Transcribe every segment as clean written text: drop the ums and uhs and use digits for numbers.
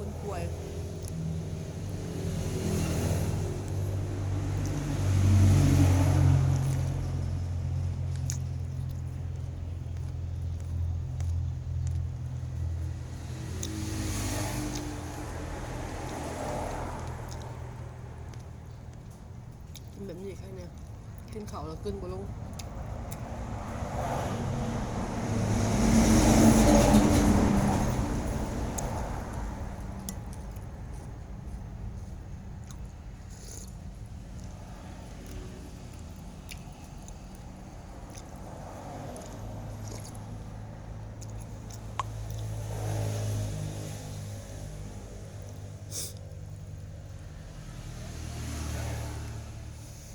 คนป่วยกินแบบนี้ใครเนี่ยกินข้าวแล้วขึ้นบ่ลง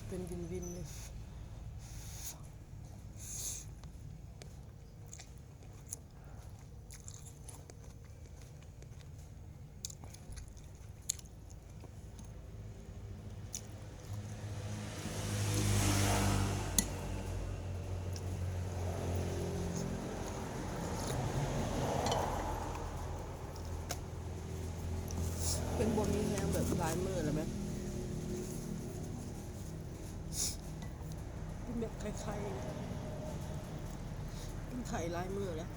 เป็นวินเลยเป็นบวมมีแห้งแบบลายมือเลยไหมเป็นแบบไข่เป็นไข่ลายมือแล้ว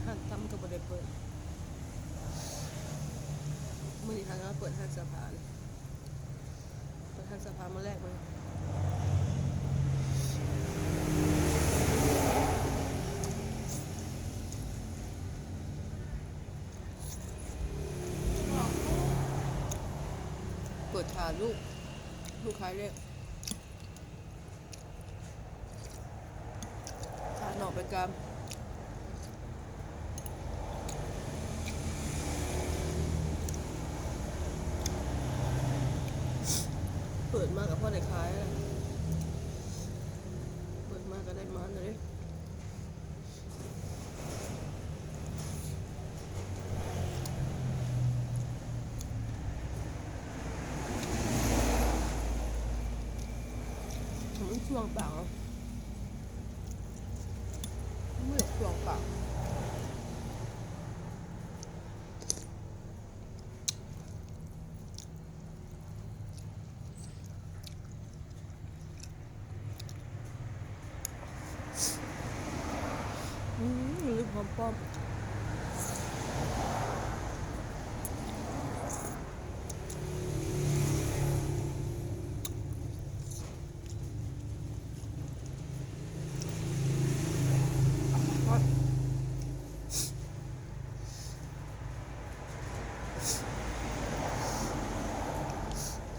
ห้างตั้มก็บ่ได้เปิดมื่อนี้ทางก็เปิดห้างสะพานเปิดห้างสะพานมาแรกเลยเปิดทาลูกค้าเรียกทาหน่อไปกามเปิดมากกับพ่อได้ขายเปิดมากก็ได้มันเลยมันช่วงปากไม่อยากช่วงปากลึกหอมป้อม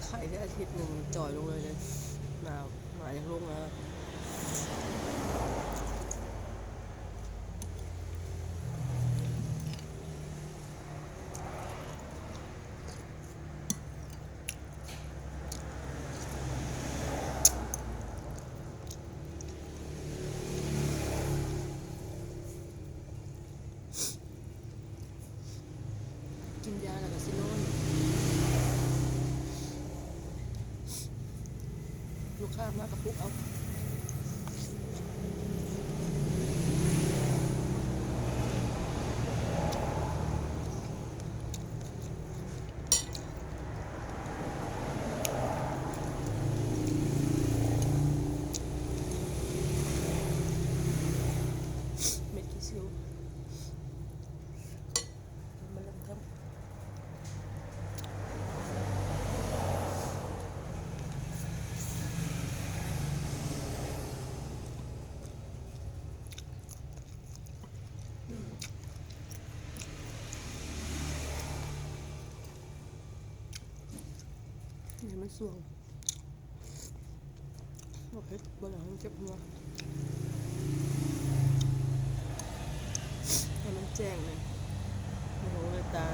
ไข่ได้อาทิตย์หนึ่งจ่อยลงเลยมาอย่างลงนะกินยาแล้วก็ซิโนนลูกค้ามากกับปุ๊กเอาเม็ดขี้ซิวมันเริ่มทำนี่มันส่วงโอเคบนหลังเจ็บหัวให้มันแจ้งเลยในหูในตา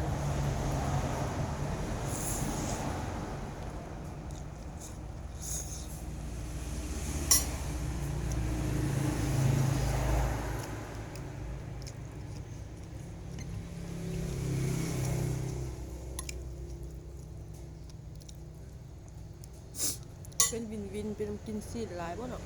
เป็นวินวินเป็นกินซีดหลายบ่เนาะ